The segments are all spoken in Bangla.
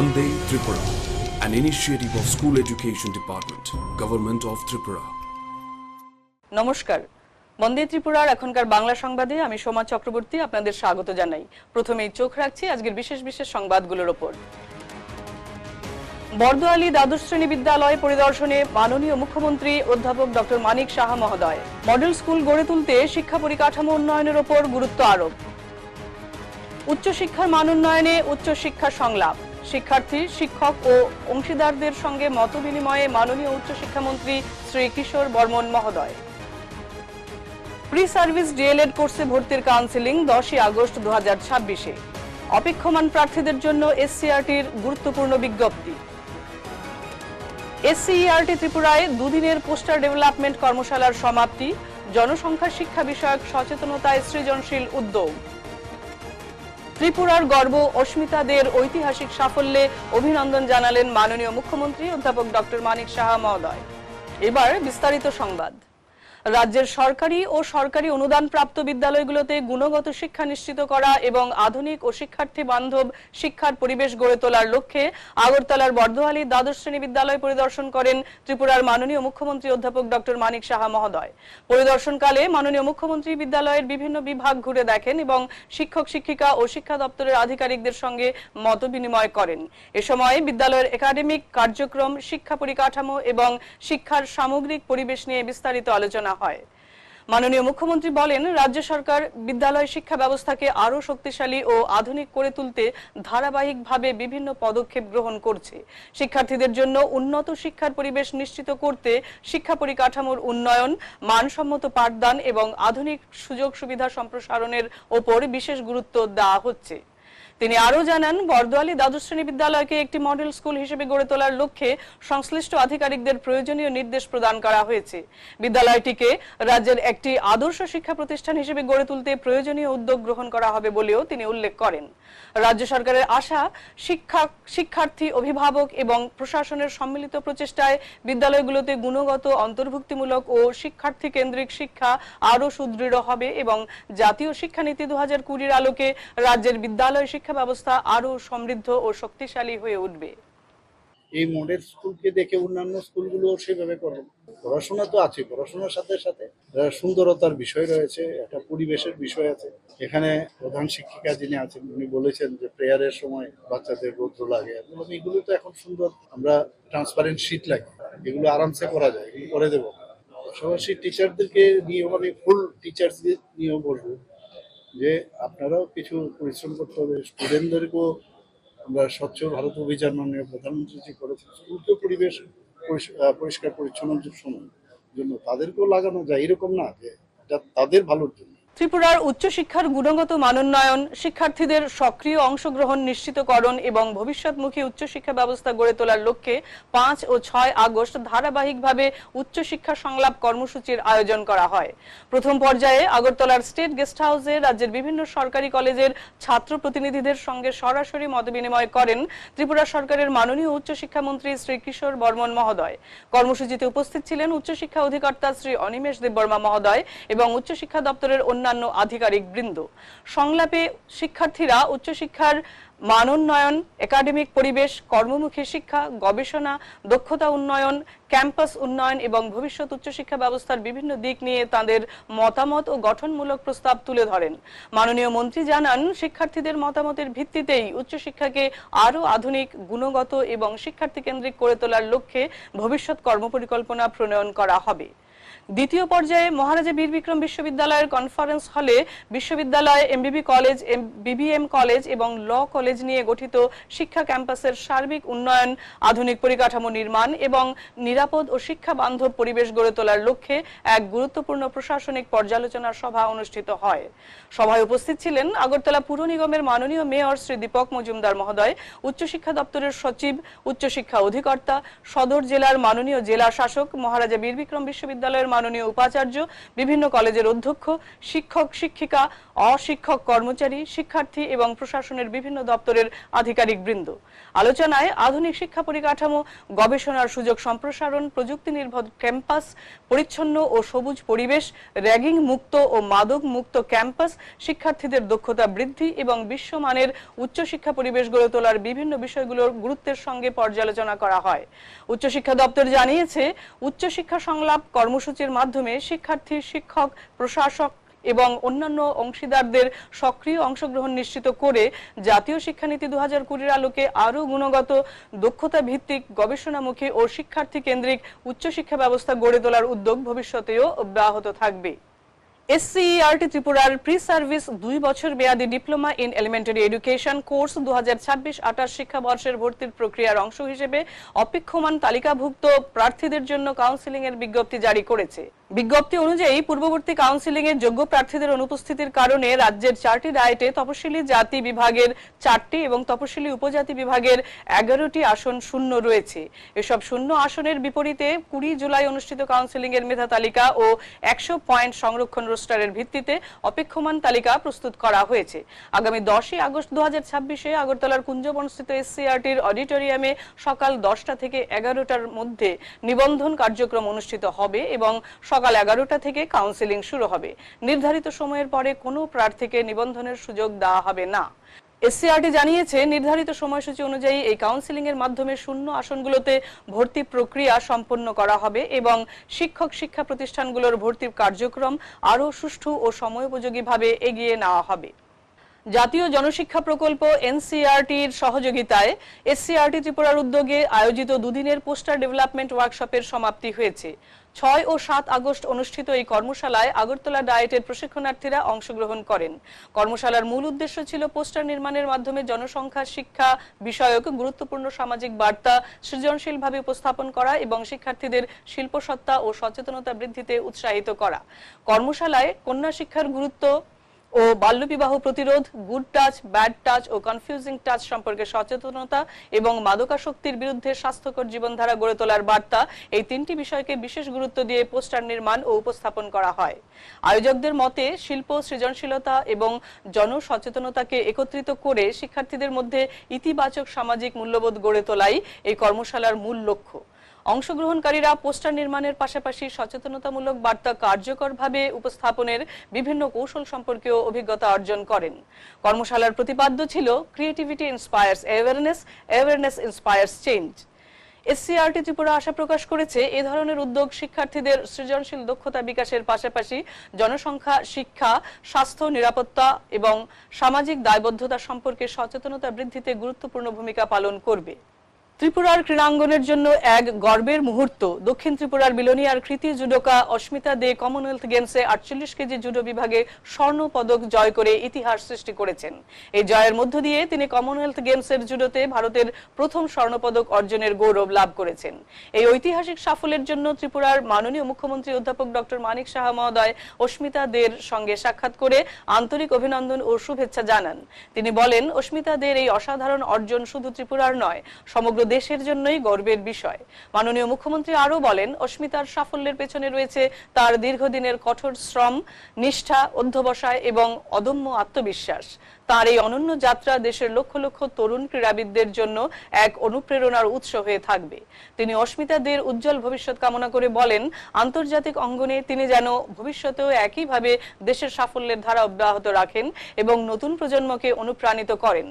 Vande Tripura, an initiative of School Education Department, Government of Tripura. নমস্কার, বন্দে ত্রিপুরার এখনকার বাংলা সংবাদে আমি সোমা চক্রবর্তী আপনাদের স্বাগত জানাই। প্রথমেই চোখ রাখছি আজকের বিশেষ বিশেষ সংবাদগুলোর উপর। বর্দোয়ালি দ্বাদশ শ্রেণী বিদ্যালয় পরিদর্শনে মাননীয় মুখ্যমন্ত্রী অধ্যাপক ডক্টর মানিক সাহা মহোদয়। মডেল স্কুল গড়ে তুলতে শিক্ষা পরিকাঠামো উন্নয়নের উপর গুরুত্ব আরোপ। উচ্চশিক্ষার মান উন্নয়নে উচ্চশিক্ষা সংলাপ, শিক্ষার্থী, শিক্ষক ও অংশীদারদের সঙ্গে মতবিনিময়ে মাননীয় উচ্চশিক্ষামন্ত্রী শ্রী কিশোর বর্মন মহোদয়। প্রি সার্ভিস ডিএলএড কোর্সে ভর্তির কাউন্সেলিং 10 আগস্ট 2026-এ। অপেক্ষমান প্রার্থীদের জন্য এসসিইআরটির গুরুত্বপূর্ণ বিজ্ঞপ্তি। এসসিইআরটি ত্রিপুরায় দুদিনের পোস্টার ডেভেলপমেন্ট কর্মশালার সমাপ্তি, জনসংখ্যা শিক্ষা বিষয়ক সচেতনতায় সৃজনশীল উদ্যোগ। ত্রিপুরার গর্ব অস্মিতাদের ঐতিহাসিক সাফল্যে অভিনন্দন জানালেন মাননীয় মুখ্যমন্ত্রী অধ্যাপক ডক্টর মানিক সাহা মহোদয়। এবার বিস্তারিত সংবাদ। রাজ্যের সরকারি ও সরকারি অনুদানপ্রাপ্ত বিদ্যালয়গুলোতে গুণগত শিক্ষা নিশ্চিত করা এবং আধুনিক ও শিক্ষার্থী বান্ধব শিক্ষার পরিবেশ গড়ে তোলার লক্ষ্যে আগরতলার বর্দোয়ালি দ্বাদশ শ্রেণী বিদ্যালয় পরিদর্শন করেন ত্রিপুরার মাননীয় মুখ্যমন্ত্রী অধ্যাপক ডক্টর মানিক সাহা মহোদয়। পরিদর্শনকালে মাননীয় মুখ্যমন্ত্রী বিদ্যালয়ের বিভিন্ন বিভাগ ঘুরে দেখেন এবং শিক্ষক শিক্ষিকা ও শিক্ষা দপ্তরের আধিকারিকদের সঙ্গে মতবিনিময় করেন। এ সময় বিদ্যালয়ের একাডেমিক কার্যক্রম, শিক্ষা পরিকাঠামো এবং শিক্ষার সামগ্রিক পরিবেশ নিয়ে বিস্তারিত আলোচনা হয়। মাননীয় মুখ্যমন্ত্রী বলেন, রাজ্য সরকার বিদ্যালয় শিক্ষা ব্যবস্থাকে আরো শক্তিশালী ও আধুনিক করে তুলতে ধারাবাহিকভাবে বিভিন্ন পদক্ষেপ গ্রহণ করছে। শিক্ষার্থীদের জন্য উন্নত শিক্ষার পরিবেশ নিশ্চিত করতে শিক্ষা পরিকাঠামোর উন্নয়ন, মানসম্মত পাঠদান এবং আধুনিক সুযোগ সুবিধা সম্প্রসারণের ওপর বিশেষ গুরুত্ব দেওয়া হচ্ছে। তিনি আরো জানান, বর্দোয়ালি দ্বাদশ শ্রেণী বিদ্যালয়কে একটি মডেল স্কুল হিসেবে গড়ে তোলার লক্ষ্যে সংশ্লিষ্ট আধিকারিকদের প্রয়োজনীয় নির্দেশ প্রদান করা হয়েছে। বিদ্যালয়টিকে রাজ্যের একটি আদর্শ শিক্ষা প্রতিষ্ঠান হিসেবে গড়ে তুলতে প্রয়োজনীয় উদ্যোগ গ্রহণ করা হবে বলেও তিনি উল্লেখ করেন। রাজ্য সরকারের আশা, শিক্ষার্থী, অভিভাবক এবং প্রশাসনের সম্মিলিত প্রচেষ্টায় বিদ্যালয়গুলোতে গুণগত, অন্তর্ভুক্তিমূলক ও শিক্ষার্থী কেন্দ্রিক শিক্ষা আরো সুদৃঢ় হবে এবং জাতীয় শিক্ষানীতি 2020-এর আলোকে রাজ্যের বিদ্যালয় শিক্ষা ব্যবস্থা আরো সমৃদ্ধ ও শক্তিশালী হয়ে উঠবে। এই মডেল স্কুলকে দেখে অন্যান্য স্কুলগুলো সেভাবে করবে। পড়াশোনা তো আছে, পড়াশোনার সাথে সাথে সুন্দরতার বিষয় রয়েছে, একটা পরিবেশের বিষয় আছে। এখানে প্রধান শিক্ষিকা যিনি আছেন উনি বলেছেন যে প্রেয়ারের সময় বাচ্চাদের রৌদ্র লাগে, এগুলো তো এখন সুন্দর, আমরা ট্রান্সপারেন্ট শীট লাগে, এগুলো আরামসে করা যায়, এগুলো করে দেবো। পাশাপাশি টিচারদেরকে নিয়েও, আমি ফুল টিচার্সদের নিয়েও বলবো যে আপনারাও কিছু পরিশ্রম করতে হবে। স্টুডেন্টদেরকেও আমরা স্বচ্ছ ভারত অভিযান মাননীয় প্রধানমন্ত্রী যে করেছেন, স্কুলকে পরিবেশ পরিষ্কার পরিচ্ছন্নের জন্য তাদেরকেও লাগানো যায়, এরকম না যে এটা তাদের ভালোর জন্য। ত্রিপুরার উচ্চশিক্ষার গুণগত মানোন্নয়ন, শিক্ষার্থীদের সক্রিয় অংশগ্রহণ নিশ্চিতকরণ এবং ভবিষ্যৎমুখী উচ্চশিক্ষা ব্যবস্থা গড়ে তোলার লক্ষ্যে 5 ও 6 আগস্ট ধারাবাহিকভাবে উচ্চশিক্ষা সংলাপ কর্মসূচির আয়োজন করা হয়। প্রথম পর্যায়ে আগরতলার স্টেট গেস্ট হাউসে রাজ্যের বিভিন্ন সরকারি কলেজের ছাত্র প্রতিনিধিদের সঙ্গে সরাসরি মতবিনিময় করেন ত্রিপুরা সরকারের মাননীয় উচ্চশিক্ষামন্ত্রী শ্রী কিশোর বর্মন মহোদয়। কর্মসূচিতে উপস্থিত ছিলেন উচ্চশিক্ষা অধিকর্তা শ্রী অনিমেষ দেববর্মা মহোদয় এবং উচ্চশিক্ষা দপ্তরের অন্যান্য আধিকারিক বৃন্দ। সংলাপে শিক্ষার্থীরা উচ্চশিক্ষার মানোন্নয়ন, একাডেমিক পরিবেশ, কর্মমুখী শিক্ষা, গবেষণা, দক্ষতা উন্নয়ন, ক্যাম্পাস উন্নয়ন এবং ভবিষ্যৎ উচ্চশিক্ষা ব্যবস্থার বিভিন্ন দিক নিয়ে তাদের মতামত ও গঠনমূলক প্রস্তাব তুলে ধরেন। মাননীয় মন্ত্রী জানান, শিক্ষার্থীদের মতামতের ভিত্তিতেই উচ্চশিক্ষাকে আরো আধুনিক, গুণগত এবং শিক্ষার্থী কেন্দ্রিক করে তোলার লক্ষ্যে ভবিষ্যৎ কর্মপরিকল্পনা প্রণয়ন করা হবে। দ্বিতীয় পর্যায়ে মহারাজা বীর বিক্রম বিশ্ববিদ্যালয়ের কনফারেন্স হলে বিশ্ববিদ্যালয়, এমবিবি কলেজ, বিবিএম কলেজ এবং ল কলেজ নিয়ে গঠিত শিক্ষা ক্যাম্পাসের সার্বিক উন্নয়ন, আধুনিক পরিকাঠামো নির্মাণ এবং নিরাপদ ও শিক্ষা বান্ধব পরিবেশ গড়ে তোলার লক্ষ্যে এক গুরুত্বপূর্ণ প্রশাসনিক পর্যালোচনা সভা অনুষ্ঠিত হয়। সভায় উপস্থিত ছিলেন আগরতলা পুর নিগমের মাননীয় মেয়র শ্রী দীপক মজুমদার মহোদয়, উচ্চশিক্ষা দপ্তরের সচিব, উচ্চশিক্ষা অধিকর্তা, সদর জেলার মাননীয় জেলা শাসক, মহারাজা বীর বিক্রম বিশ্ববিদ্যালয়ের মাননীয় উপাচার্য, বিভিন্ন কলেজের অধ্যক্ষ, শিক্ষক শিক্ষিকা, অশিক্ষক কর্মচারী, শিক্ষার্থী এবং প্রশাসনের বিভিন্ন দপ্তরের আধিকারিক বৃন্দ। আলোচনায় আধুনিক শিক্ষা পরিকাঠামো, গবেষণার সুযোগ সম্প্রসারণ, প্রযুক্তি নির্ভর ক্যাম্পাস, পরিচ্ছন্ন ও সবুজ পরিবেশ, র্যাগিং মুক্ত ও মাদক মুক্ত ক্যাম্পাস, শিক্ষার্থীদের দক্ষতা বৃদ্ধি এবং বিশ্বমানের উচ্চশিক্ষা পরিবেশ গড়ে তোলার বিভিন্ন বিষয়গুলোর গুরুত্বের সঙ্গে পর্যালোচনা করা হয়। উচ্চশিক্ষা দপ্তর জানিয়েছে, উচ্চশিক্ষা সংলাপ কর্মসূচির মাধ্যমে শিক্ষার্থী, শিক্ষক, প্রশাসক এবং অন্যান্য অংশীদারদের সক্রিয় অংশগ্রহণ নিশ্চিত করে জাতীয় শিক্ষানীতি 2020 আলোকে আরও গুণগত, দক্ষতা ভিত্তিক, গবেষণামুখী ও শিক্ষার্থী কেন্দ্রিক উচ্চশিক্ষা ব্যবস্থা গড়ে তোলার উদ্যোগ ভবিষ্যতেও অব্যাহত থাকবে। এসসিইআরটি ত্রিপুরার প্রি সার্ভিস 2 বছর মেয়াদী diploma in elementary education course 2026-28 শিক্ষাবর্ষের ভর্তির প্রক্রিয়ার অংশ হিসেবে অপেক্ষমান তালিকাভুক্ত প্রার্থীদের জন্য কাউন্সেলিং এর বিজ্ঞপ্তি জারি করেছে। বিজ্ঞপ্তি অনুযায়ী পূর্ববর্তী কাউন্সেলিং এর যোগ্য প্রার্থীদের অনুপস্থিতির কারণে রাজ্যের 4টি ডায়েটে তপশিলি জাতি বিভাগের 4টি এবং তপশিলি উপজাতি বিভাগের 11টি আসন শূন্য রয়েছে। এসব শূন্য আসনের বিপরীতে 20 জুলাই অনুষ্ঠিত কাউন্সেলিং এর মেধা তালিকা ও 100 পয়েন্ট সংরক্ষণ রোস্টারের ভিত্তিতে অপেক্ষমান তালিকা প্রস্তুত করা হয়েছে। আগামী 10 আগস্ট 2026-এ আগরতলার কুঞ্জবনস্থিত এসসিইআরটির অডিটোরিয়ামে সকাল 10টা থেকে 11টার মধ্যে নিবন্ধন কার্যক্রম অনুষ্ঠিত হবে এবং সকাল 11টা থেকে কাউন্সেলিং শুরু হবে। নির্ধারিত সময়ের পরে কোনো প্রার্থীকে নিবন্ধনের সুযোগ দেওয়া হবে না। এসসিইআরটি জানিয়েছে, নির্ধারিত সময়সূচি অনুযায়ী এই কাউন্সেলিং এর মাধ্যমে শূন্য আসনগুলোতে ভর্তি প্রক্রিয়া সম্পন্ন করা হবে এবং শিক্ষক শিক্ষা প্রতিষ্ঠানগুলোর ভর্তির কার্যক্রম আরও সুষ্ঠু ও সময়োপযোগীভাবে এগিয়ে নেওয়া হবে। জাতীয় জনশিক্ষা প্রকল্প এনসিইআরটির সহযোগিতায় এসসিইআরটি ত্রিপুরার উদ্যোগে আয়োজিত দুদিনের পোস্টার ডেভেলপমেন্ট ওয়ার্কশপের সমাপ্তি হয়েছে। 6 ও 7 আগস্ট অনুষ্ঠিত এই কর্মশালায় আগরতলা ডায়েটের প্রশিক্ষণার্থীরা অংশগ্রহণ করেন। কর্মশালার মূল উদ্দেশ্য ছিল পোস্টার নির্মাণের মাধ্যমে জনসংখ্যা শিক্ষা বিষয়ক গুরুত্বপূর্ণ সামাজিক বার্তা সৃজনশীলভাবে উপস্থাপন করা এবং শিক্ষার্থীদের শিল্পসত্তা ও সচেতনতা বৃদ্ধিতে উৎসাহিত করা। কর্মশালায় কন্যা শিক্ষার গুরুত্ব ও বাল্যবিবাহ প্রতিরোধ, গুড টাচ, ব্যাড টাচ ও কনফিউজিং টাচ সম্পর্কে সচেতনতা এবং মাদকাসক্তির বিরুদ্ধে স্বাস্থ্যকর জীবনধারা গড়ে তোলার বার্তা, এই 3টি বিষয়কে বিশেষ গুরুত্ব দিয়ে পোস্টার নির্মাণ ও উপস্থাপন করা হয়। আয়োজকদের মতে, শিল্প, সৃজনশীলতা এবং জনসচেতনতাকে একত্রিত করে শিক্ষার্থীদের মধ্যে ইতিবাচক সামাজিক মূল্যবোধ গড়ে তোলাই এই কর্মশালার মূল লক্ষ্য। অংশগ্রহণকারীরা পোস্টার নির্মাণের পাশাপাশি সচেতনতামূলক বার্তা কার্যকরভাবে উপস্থাপনের বিভিন্ন কৌশল সম্পর্কেও অভিজ্ঞতা অর্জন করেন। কর্মশালার প্রতিপাদ্য ছিল creativity inspires awareness, awareness inspires change. SCERT Tripura আশা প্রকাশ করেছে, এ ধরনের উদ্যোগ শিক্ষার্থীদের সৃজনশীল দক্ষতা বিকাশের পাশাপাশি জনসংখ্যা শিক্ষা, স্বাস্থ্য, নিরাপত্তা এবং সামাজিক দায়বদ্ধতা সম্পর্কে সচেতনতা বৃদ্ধিতে গুরুত্বপূর্ণ ভূমিকা পালন করবে। ত্রিপুরার ক্রীড়াঙ্গনের জন্য এক গর্বের মুহূর্ত। দক্ষিণ ত্রিপুরার বিলোনিয়ার কৃতি জুডোকা অস্মিতা দে কমনওয়েলথ গেমসে 48 কেজি জুডো বিভাগে স্বর্ণ পদক জয় করে ইতিহাস সৃষ্টি করেছেন। এই জয়ের মধ্য দিয়ে তিনি কমনওয়েলথ গেমসের জুডোতে ভারতের প্রথম স্বর্ণপদক অর্জনের গৌরব লাভ করেছেন। এই ঐতিহাসিক সাফল্যের জন্য ত্রিপুরার মাননীয় মুখ্যমন্ত্রী অধ্যাপক ডক্টর মানিক সাহা মহোদয় অস্মিতা দের সঙ্গে সাক্ষাৎ করে আন্তরিক অভিনন্দন ও শুভেচ্ছা জানান। তিনি বলেন, অস্মিতা দের এই অসাধারণ অর্জন শুধু ত্রিপুরার নয়, সমগ্র দেশের জন্যই গর্বের বিষয়। মাননীয় মুখ্যমন্ত্রী আরও বলেন, অস্মিতার সাফল্যের পেছনে রয়েছে তার দীর্ঘদিনের কঠোর শ্রম, নিষ্ঠা, অধ্যবসায় এবং অদম্য আত্মবিশ্বাস। তার এই অনন্য যাত্রা দেশের লক্ষ লক্ষ তরুণ ক্রীড়াবিদদের জন্য এক অনুপ্রেরণার উৎস হয়ে থাকবে। তিনি অস্মিতা দের উজ্জ্বল ভবিষ্যৎ কামনা করে বলেন, আন্তর্জাতিক অঙ্গনে তিনি যেন ভবিষ্যতেও একইভাবে দেশের সাফল্যের ধারা অব্যাহত রাখেন এবং নতুন প্রজন্মকে অনুপ্রাণিত করেন।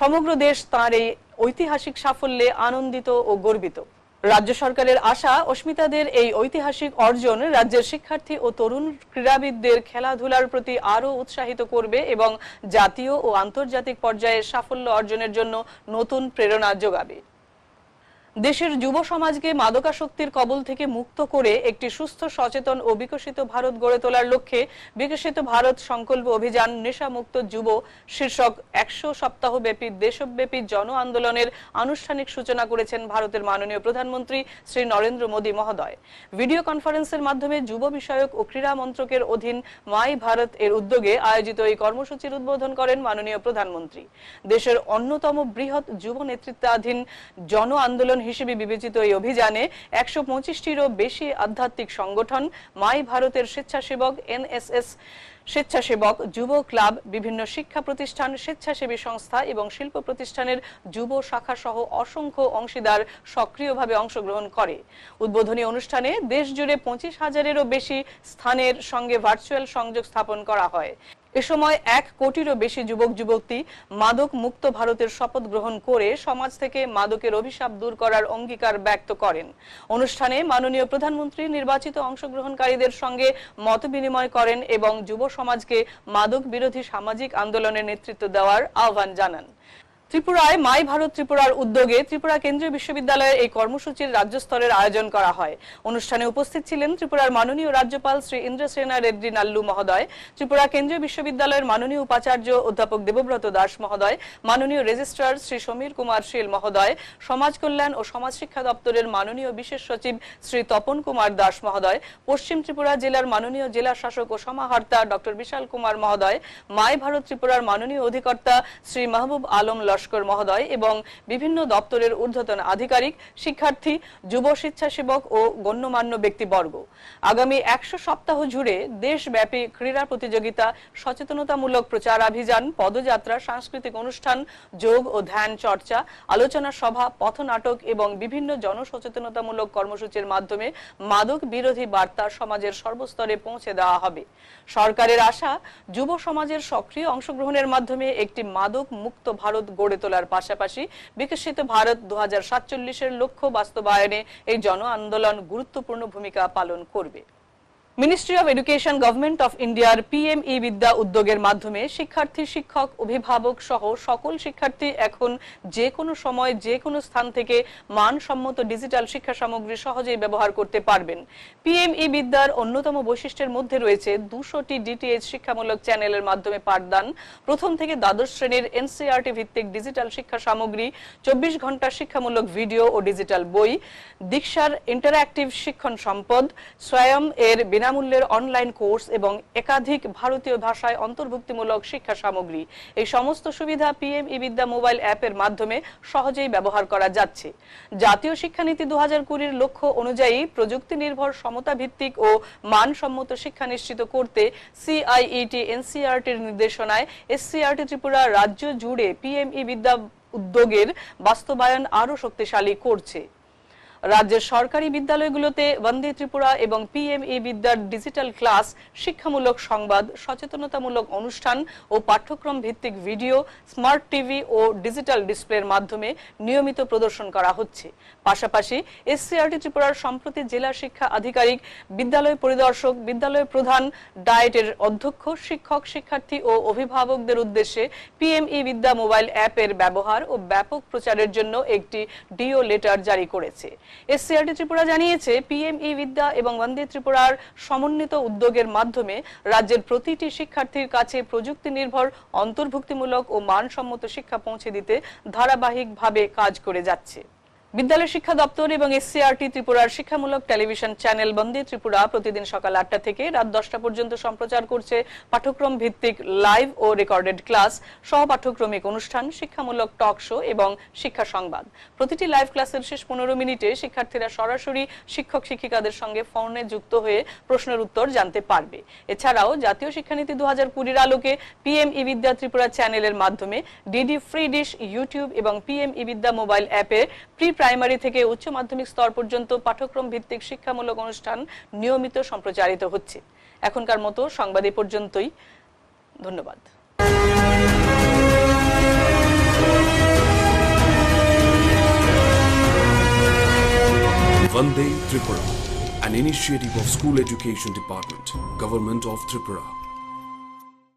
সমগ্র দেশ তার এই ঐতিহাসিক সাফল্যে আনন্দিত ও গর্বিত। রাজ্য সরকারের আশা, অস্মিতাদের এই ঐতিহাসিক অর্জন রাজ্যের শিক্ষার্থী ও তরুণ ক্রীড়াবিদদের খেলাধুলার প্রতি আরও উৎসাহিত করবে এবং জাতীয় ও আন্তর্জাতিক পর্যায়ে সাফল্য অর্জনের জন্য নতুন প্রেরণা যোগাবে। দেশের যুব সমাজকে মাদকাসক্তির কবল থেকে মুক্ত করে একটি সুস্থ, সচেতন ও বিকশিত ভারত গড়ে তোলার লক্ষ্যে বিকশিত ভারত সংকল্প অভিযান নেশামুক্ত যুব শীর্ষক 100 সপ্তাহব্যাপী দেশব্যাপী জন আন্দোলনের আনুষ্ঠানিক সূচনা করেছেন ভারতের মাননীয় প্রধানমন্ত্রী শ্রী নরেন্দ্র মোদী মহোদয়। ভিডিও কনফারেন্সের মাধ্যমে যুব বিষয়ক ও ক্রীড়া মন্ত্রকের অধীন মাই ভারত এর উদ্যোগে আয়োজিত এই কর্মসূচির উদ্বোধন করেন মাননীয় প্রধানমন্ত্রী। দেশের অন্যতম বৃহৎ যুব নেতৃত্বাধীন জন আন্দোলন হিসেবে বিবেচিত এই অভিযানে 125টিরও বেশি আধ্যাত্মিক সংগঠন, মাই ভারতের স্বেচ্ছাসেবক, এনএসএস স্বেচ্ছাসেবক, যুব ক্লাব, বিভিন্ন শিক্ষা প্রতিষ্ঠান, স্বেচ্ছাসেবী সংস্থা এবং শিল্প প্রতিষ্ঠানের যুব শাখা সহ অসংখ্য অংশীদার সক্রিয়ভাবে অংশগ্রহণ করে। উদ্বোধনী অনুষ্ঠানে দেশ জুড়ে 25,000-এরও বেশি স্থানের সঙ্গে ভার্চুয়াল সংযোগ স্থাপন করা হয়। এ সময় 1 কোটিরও বেশি যুবক যুবতী মাদক মুক্ত ভারতের শপথ গ্রহণ করে সমাজ থেকে মাদকের অভিশাপ দূর করার অঙ্গীকার ব্যক্ত করেন। অনুষ্ঠানে মাননীয় প্রধানমন্ত্রী নির্বাচিত অংশগ্রহণকারীদের সঙ্গে মত বিনিময় করেন এবং যুব সমাজকে মাদক বিরোধী সামাজিক আন্দোলনের নেতৃত্ব দেওয়ার আহ্বান জানান। ত্রিপুরায় মাই ভারত ত্রিপুরার উদ্যোগে ত্রিপুরা কেন্দ্রীয় বিশ্ববিদ্যালয়ের এই কর্মসূচির রাজ্য স্তরের আয়োজন করা হয়। অনুষ্ঠানে উপস্থিত ছিলেন ত্রিপুরার মাননীয় রাজ্যপাল শ্রী ইন্দ্রসেনা রেড্ডি নাল্লু মহোদয়, ত্রিপুরা কেন্দ্রীয় বিশ্ববিদ্যালয়ের মাননীয় উপাচার্য অধ্যাপক দেবব্রত দাস মহোদয়, মাননীয় রেজিস্ট্রার শ্রী সমীর কুমার শীল মহোদয়, সমাজ কল্যাণ ও সমাজ শিক্ষা দপ্তরের মাননীয় বিশেষ সচিব শ্রী তপন কুমার দাস মহোদয়, পশ্চিম ত্রিপুরা জেলার মাননীয় জেলা শাসক ও সমাহর্তা ডক্টর বিশাল কুমার মহোদয়, মাই ভারত ত্রিপুরার মাননীয় অধিকর্তা শ্রী মাহবুব আলম লস্কর মহোদয় এবং বিভিন্ন দপ্তরের ঊর্ধ্বতন আধিকারিক, শিক্ষার্থী, যুব স্বেচ্ছাসেবক ও গণ্যমান্য ব্যক্তিবর্গ। আগামী 100 সপ্তাহ জুড়ে দেশব্যাপী ক্রীড়া প্রতিযোগিতা, সচেতনতামূলক প্রচারাভিযান, পদযাত্রা, সাংস্কৃতিক অনুষ্ঠান, যোগ ও ধ্যান চর্চা, আলোচনা সভা, পথনাটক এবং বিভিন্ন জনসচেতনতামূলক কর্মসূচির মাধ্যমে মাদক বিরোধী বার্তা সমাজের সর্বস্তরে পৌঁছে দেওয়া হবে। সরকারের আশা, যুব সমাজের সক্রিয় অংশগ্রহণের মাধ্যমে একটি মাদক মুক্ত ভারত গড়ে তোলার পাশাপাশি বিকশিত ভারত 2047-এর লক্ষ্য বাস্তবায়নে এই জন আন্দোলন গুরুত্বপূর্ণ ভূমিকা পালন করবে। Ministry of education, government of ইন্ডিয়ার পিএমই বিদ্যা উদ্যোগের মাধ্যমে শিক্ষার্থী, শিক্ষক, অভিভাবক সহ সকল শিক্ষার্থী এখন যে কোনো সময় যে কোনো স্থান থেকে মানসম্মত ডিজিটাল শিক্ষা সামগ্রী সহজেই ব্যবহার করতে পারবেন। পিএমই বিদ্যার অন্যতম বৈশিষ্ট্যের মধ্যে রয়েছে 200টি ডিটিএইচ শিক্ষামূলক চ্যানেলের মাধ্যমে পাঠদান, প্রথম থেকে দ্বাদশ শ্রেণীর এনসিইআরটি ভিত্তিক ডিজিটাল শিক্ষা সামগ্রী, 24 ঘন্টা শিক্ষামূলক ভিডিও ও ডিজিটাল বই, দীক্ষার ইন্টারঅ্যাক্টিভ শিক্ষণ সম্পদ, স্বয়ং এর বিনামূল্যের অনলাইন কোর্স এবং একাধিক ভারতীয় ভাষায় অন্তর্ভুক্তিমূলক শিক্ষা সামগ্রী। এই সমস্ত সুবিধা পিএমই বিদ্যা মোবাইল অ্যাপের মাধ্যমে সহজেই ব্যবহার করা যাচ্ছে। জাতীয় শিক্ষানীতি 2020-এর লক্ষ্য অনুযায়ী প্রযুক্তি নির্ভর, সমতা ভিত্তিক ও মানসম্মত শিক্ষা নিশ্চিত করতে সিআইইটি এনসিইআরটির নির্দেশনায় এসসিইআরটি ত্রিপুরা রাজ্য জুড়ে পিএমই বিদ্যা উদ্যোগের বাস্তবায়ন আরও শক্তিশালী করছে। রাজ্যের সরকারি বিদ্যালয়গুলোতে বন্দে ত্রিপুরা এবং পিএমই বিদ্যার ডিজিটাল ক্লাস, শিক্ষামূলক সংবাদ, সচেতনতামূলক অনুষ্ঠান ও পাঠ্যক্রম ভিত্তিক ভিডিও, স্মার্ট টিভি ও ডিজিটাল ডিসপ্লের মাধ্যমে নিয়মিত প্রদর্শন করা হচ্ছে। পাশাপাশি এসসিইআরটি ত্রিপুরার সম্প্রতি জেলা শিক্ষা আধিকারিক, বিদ্যালয় পরিদর্শক, বিদ্যালয় প্রধান, ডায়েটের অধ্যক্ষ, শিক্ষক, শিক্ষার্থী ও অভিভাবকদের উদ্দেশ্যে পিএমই বিদ্যা মোবাইল অ্যাপের ব্যবহার ও ব্যাপক প্রচারের জন্য একটি ডিও লেটার জারি করেছে। এসসিইআরটি ত্রিপুরা জানিয়েছে, পিএমই বিদ্যা এবং বন্দে ত্রিপুরার সমন্বিত উদ্যোগের মাধ্যমে রাজ্যের প্রতিটি শিক্ষার্থীর কাছে প্রযুক্তি নির্ভর, অন্তর্ভুক্তিমূলক ও মানসম্মত শিক্ষা পৌঁছে দিতে ধারাবাহিকভাবে কাজ করে যাচ্ছে। বিদ্যালয় শিক্ষা দপ্তর এবং এসসিইআরটি ত্রিপুরার শিক্ষামূলক টেলিভিশন চ্যানেল বন্দে ত্রিপুরা প্রতিদিন সকাল 8টা থেকে রাত 10টা পর্যন্ত সম্প্রচার করছে পাঠ্যক্রম ভিত্তিক লাইভ ও রেকর্ডেড ক্লাস, সহ পাঠ্যক্রমিক অনুষ্ঠান, শিক্ষামূলক টক শো এবং শিক্ষা সংবাদ। প্রতিটি লাইভ ক্লাসের শেষ 15 মিনিটে শিক্ষার্থীরা সরাসরি শিক্ষক শিক্ষিকাদের সঙ্গে ফোনে যুক্ত হয়ে প্রশ্নের উত্তর জানতে পারবে। এছাড়াও জাতীয় শিক্ষানীতি 2020-এর আলোকে পিএমই বিদ্যা ত্রিপুরা চ্যানেলের মাধ্যমে ডিডি ফ্রি ডিশ, ইউটিউব এবং পিএমই বিদ্যা মোবাইল অ্যাপে প্রি প্রাইমারি থেকে উচ্চ মাধ্যমিক স্তর পর্যন্ত পাঠ্যক্রম ভিত্তিক শিক্ষামূলক অনুষ্ঠান নিয়মিত সম্প্রচারিত হচ্ছে। এখনকার মতো সংবাদ এ পর্যন্তই। ধন্যবাদ। Vande Tripura, an initiative of School Education Department, Government of Tripura.